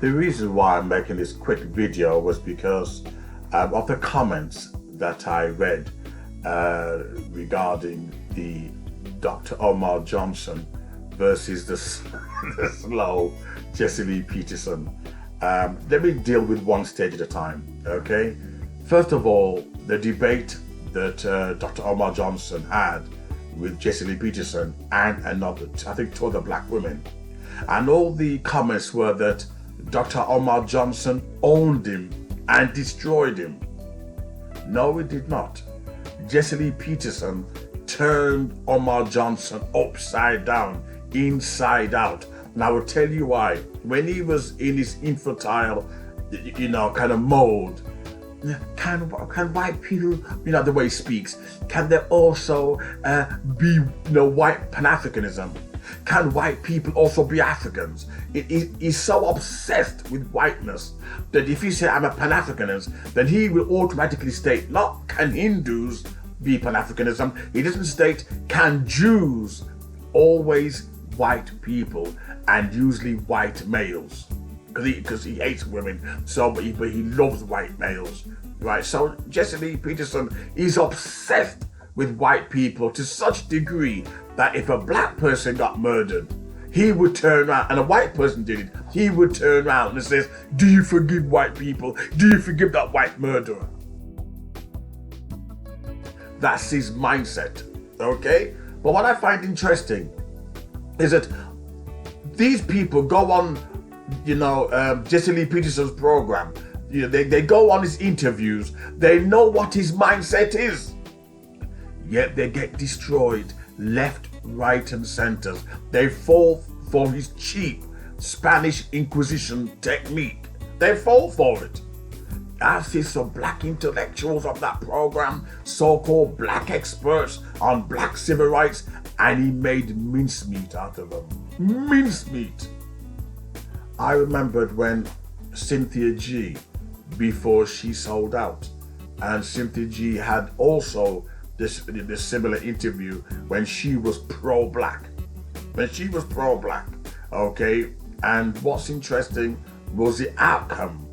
The reason why I'm making this quick video was because of the comments that I read regarding the Dr. Umar Johnson versus the slow Jesse Lee Peterson. Let me deal with one stage at a time, okay? First of all, the debate that Dr. Umar Johnson had with Jesse Lee Peterson and another, I think, two other black women. And all the comments were that Dr. Umar Johnson owned him and destroyed him. No, he did not. Jesse Lee Peterson turned Umar Johnson upside down, inside out. And I will tell you why. When he was in his infantile, kind of mode, can white people, the way he speaks, can there also be, white Pan-Africanism? Can white people also be Africans? He's so obsessed with whiteness that if you say I'm a Pan-Africanist, then he will automatically state, not can Hindus be Pan-Africanism, he doesn't state can Jews, always white people and usually white males, because he hates women, but he loves white males, right? So Jesse Lee Peterson is obsessed with white people to such degree that if a black person got murdered, he would turn around, and a white person did it, he would turn around and says, do you forgive white people? Do you forgive that white murderer? That's his mindset, okay? But what I find interesting is that these people go on, Jesse Lee Peterson's program, they go on his interviews, they know what his mindset is, yet they get destroyed left, right and centers. They fall for his cheap Spanish Inquisition technique. They fall for it. I see some black intellectuals of that program, so-called black experts on black civil rights, and he made mincemeat out of them. Mincemeat. I remembered when Cynthia G, before she sold out, and Cynthia G had also this similar interview when she was pro-black. Okay? And what's interesting was the outcome,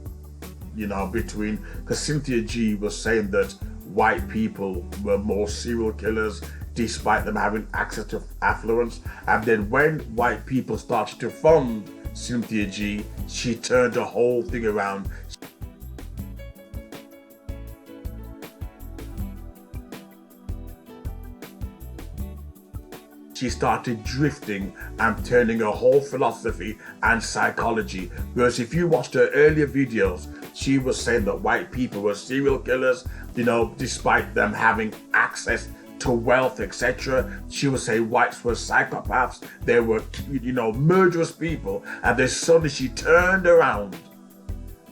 between, because Cynthia G was saying that white people were more serial killers despite them having access to affluence. And then when white people started to fund Cynthia G, she turned the whole thing around. She started drifting and turning her whole philosophy and psychology. Whereas if you watched her earlier videos, she was saying that white people were serial killers, despite them having access to wealth, etc. She would say whites were psychopaths, they were, murderous people. And then suddenly she turned around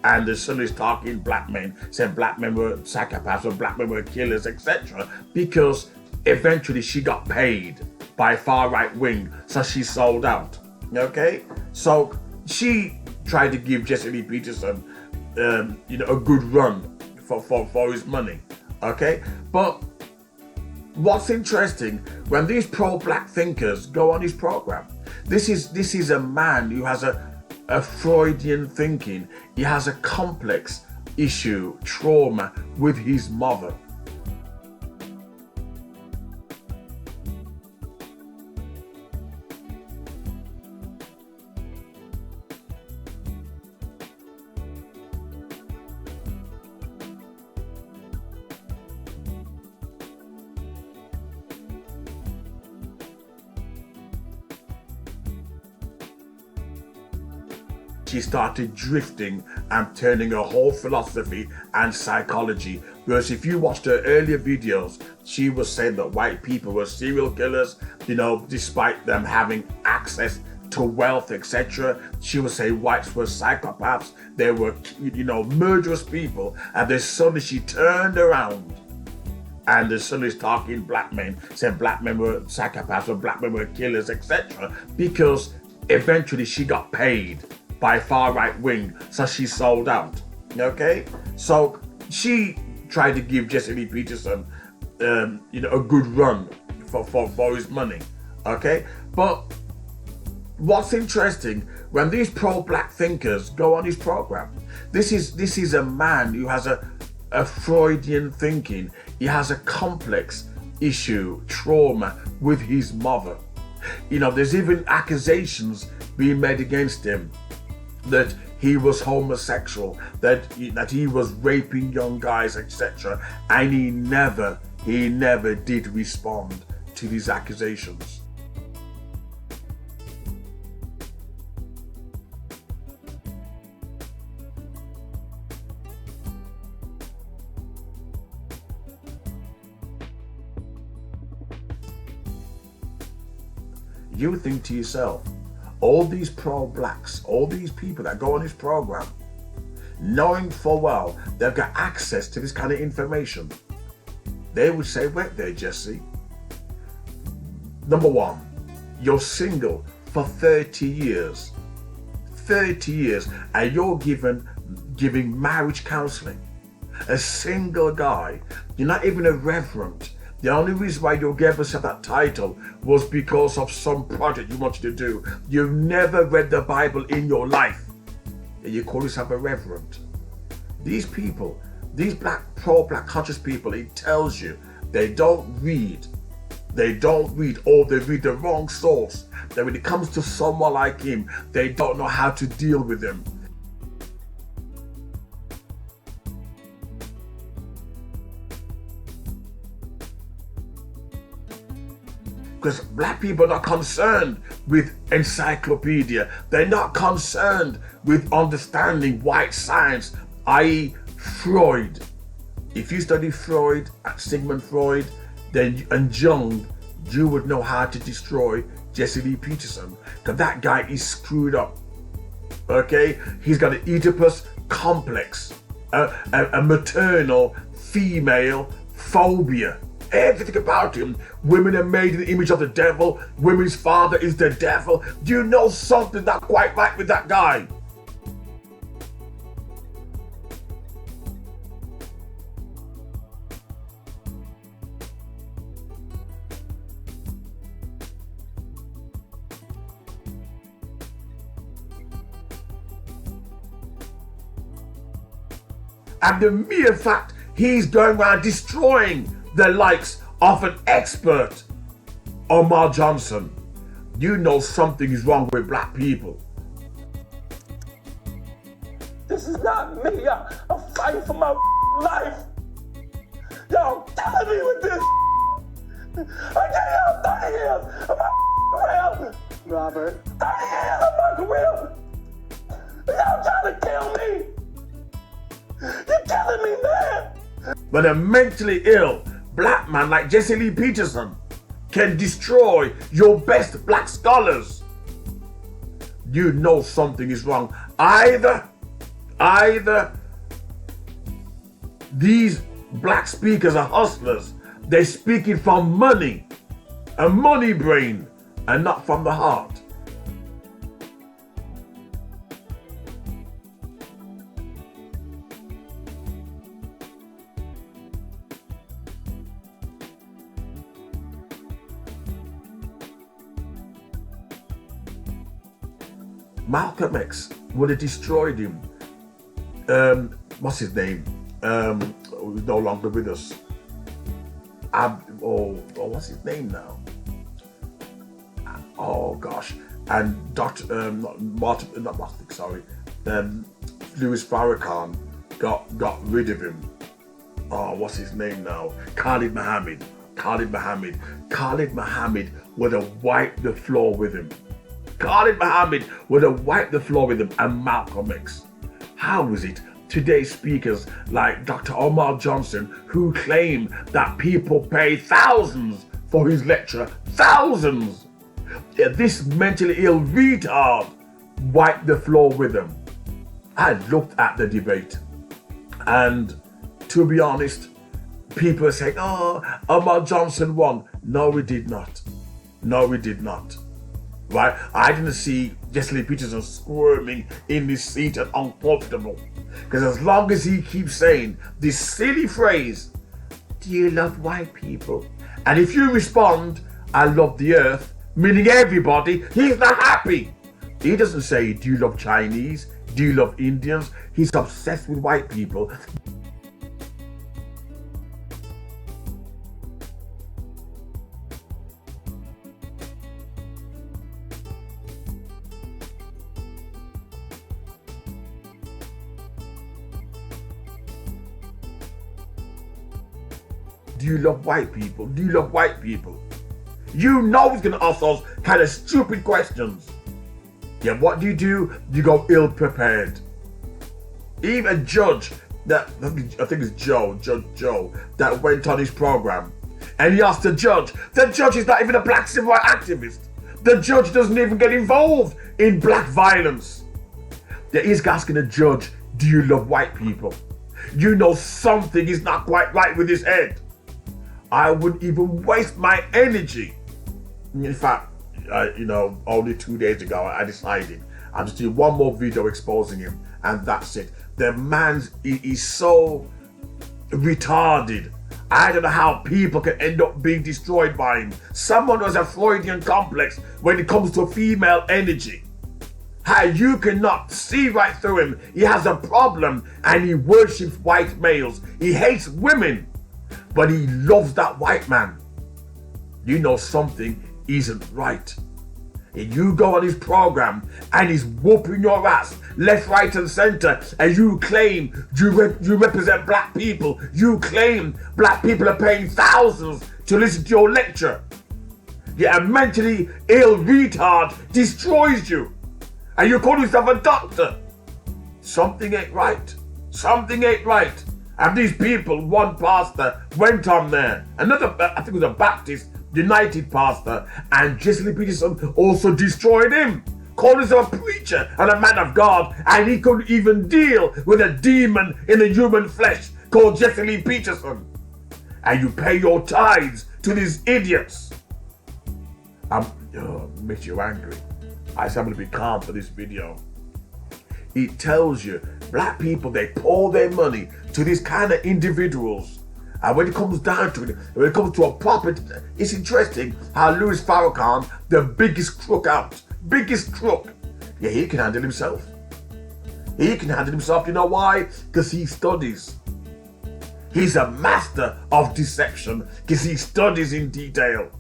and then suddenly talking black men, said black men were psychopaths or black men were killers, etc. Because eventually she got paid by far right wing, so she sold out. Okay, so she tried to give Jesse Lee Peterson, a good run for his money. Okay, but what's interesting, when these pro-black thinkers go on his program, this is a man who has a Freudian thinking. He has a complex issue, trauma with his mother. She started drifting and turning her whole philosophy and psychology. Whereas if you watched her earlier videos, she was saying that white people were serial killers, despite them having access to wealth, etc. She would say whites were psychopaths, they were, murderous people. And then suddenly she turned around and then suddenly talking black men, said black men were psychopaths or black men were killers, etc. Because eventually she got paid by far right wing, so she sold out. Okay, so she tried to give Jesse Lee Peterson, a good run for his money. Okay, but what's interesting, when these pro-black thinkers go on his program, this is a man who has a Freudian thinking. He has a complex issue, trauma with his mother. You know, there's even accusations being made against him that he was homosexual, that he was raping young guys, etc. And he never did respond to these accusations. You think to yourself, all these pro-blacks, all these people that go on this program, knowing full well they've got access to this kind of information, they would say, wait there, Jesse. Number one, you're single for 30 years. 30 years, and you're giving marriage counseling. A single guy. You're not even a reverend. The only reason why you gave yourself that title was because of some project you wanted to do. You've never read the Bible in your life, and you call yourself a reverend. These people, these pro-black conscious people, it tells you they don't read. They don't read, or they read the wrong source. That when it comes to someone like him, they don't know how to deal with him. Because black people are not concerned with encyclopedia. They're not concerned with understanding white science, i.e. Freud. If you study Freud, Sigmund Freud, and Jung, you would know how to destroy Jesse Lee Peterson. Because that guy is screwed up. Okay? He's got an Oedipus complex, a maternal female phobia. Everything about him. Women are made in the image of the devil. Women's father is the devil. Do you know something not quite right with that guy? And the mere fact he's going around destroying the likes of an expert, Umar Johnson, you know something is wrong with black people. This is not me. I'm fighting for my life. Y'all killing me with this. I gave out 30 years of my career. Robert. 30 years of my career. Y'all trying to kill me. You're killing me, man. But a mentally ill black man like Jesse Lee Peterson can destroy your best black scholars. You know something is wrong. Either these black speakers are hustlers. They're speaking from money, a money brain, and not from the heart. Malcolm X would have destroyed him. What's his name? No longer with us. What's his name now? Oh gosh. And Dr. Louis Farrakhan got rid of him. Oh, what's his name now? Khalid Muhammad would have wiped the floor with him. Khalid Muhammad would have wiped the floor with him, and Malcolm X. How is it today's speakers like Dr. Umar Johnson, who claim that people pay thousands for his lecture, thousands, this mentally ill retard wiped the floor with him? I looked at the debate, and to be honest, people are saying, oh, Umar Johnson won. No, he did not. No, he did not. Right? I didn't see Jesse Lee Peterson squirming in his seat and uncomfortable. Because as long as he keeps saying this silly phrase, do you love white people? And if you respond, I love the earth, meaning everybody. He's not happy. He doesn't say, do you love Chinese? Do you love Indians? He's obsessed with white people. Do you love white people? Do you love white people? You know he's going to ask those kind of stupid questions. Yeah, what do? You go ill-prepared. Even a judge, I think it's Judge Joe, that went on his program, and he asked the judge is not even a black civil rights activist. The judge doesn't even get involved in black violence. Yeah, he's asking the judge, do you love white people? You know something is not quite right with his head. I wouldn't even waste my energy. In fact, only 2 days ago, I decided I'm just doing one more video exposing him, and that's it. The man's is so retarded. I don't know how people can end up being destroyed by him. Someone who has a Freudian complex when it comes to female energy. How you cannot see right through him. He has a problem and he worships white males. He hates women, but he loves that white man. You know something isn't right. If you go on his program and he's whooping your ass left, right and center, and you claim you represent black people, you claim black people are paying thousands to listen to your lecture, yet a mentally ill retard destroys you, and you call yourself a doctor. Something ain't right. Something ain't right. And these people, one pastor went on there, another, I think it was a Baptist United pastor, and Jesse Lee Peterson also destroyed him, called himself a preacher and a man of God, and he couldn't even deal with a demon in the human flesh called Jesse Lee Peterson. And you pay your tithes to these idiots. Makes you angry. I said I'm going to be calm for this video. It tells you black people, they pour their money to these kind of individuals. And when it comes down to it, when it comes to a property, it's interesting how Louis Farrakhan, the biggest crook out, yeah, he can handle himself. He can handle himself, you know why? Because he studies. He's a master of deception because he studies in detail.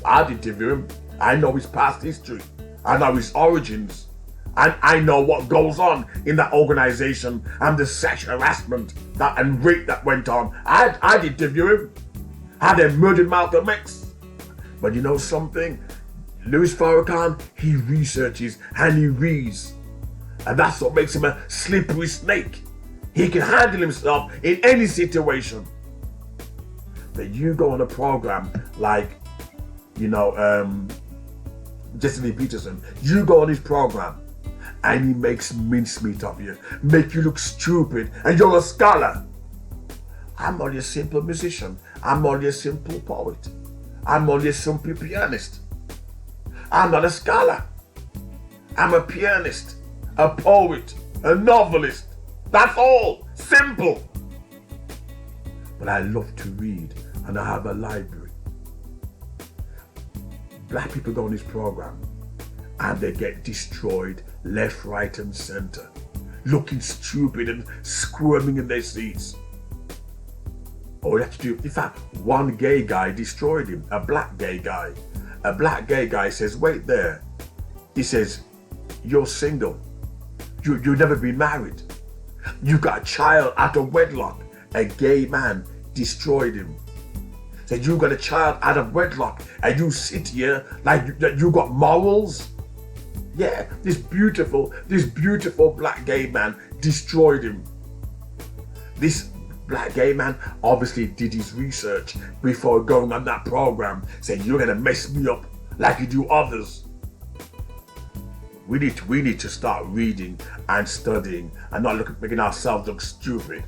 I'd interview him. I know his past history. I know his origins. And I know what goes on in that organization and the sexual harassment and rape that went on. I'd interview him. How they murdered Malcolm X. But you know something? Louis Farrakhan, he researches and he reads. And that's what makes him a slippery snake. He can handle himself in any situation. But you go on a program like, Jesse Lee Peterson, you go on his program, and he makes mincemeat of you, make you look stupid, and you're a scholar. I'm only a simple musician. I'm only a simple poet. I'm only a simple pianist. I'm not a scholar. I'm a pianist, a poet, a novelist. That's all. Simple. But I love to read, and I have a library. Black people go on this program, and they get destroyed left, right and center, looking stupid and squirming in their seats. All you have to do, in fact, one gay guy destroyed him, a black gay guy. A black gay guy says, wait there. He says, you're single. You've never been married. You got a child out of wedlock. A gay man destroyed him. Said, you got a child out of wedlock and you sit here like you got morals? Yeah, this beautiful black gay man destroyed him. This black gay man obviously did his research before going on that program, saying you're gonna mess me up like you do others. We need to start reading and studying and not making ourselves look stupid.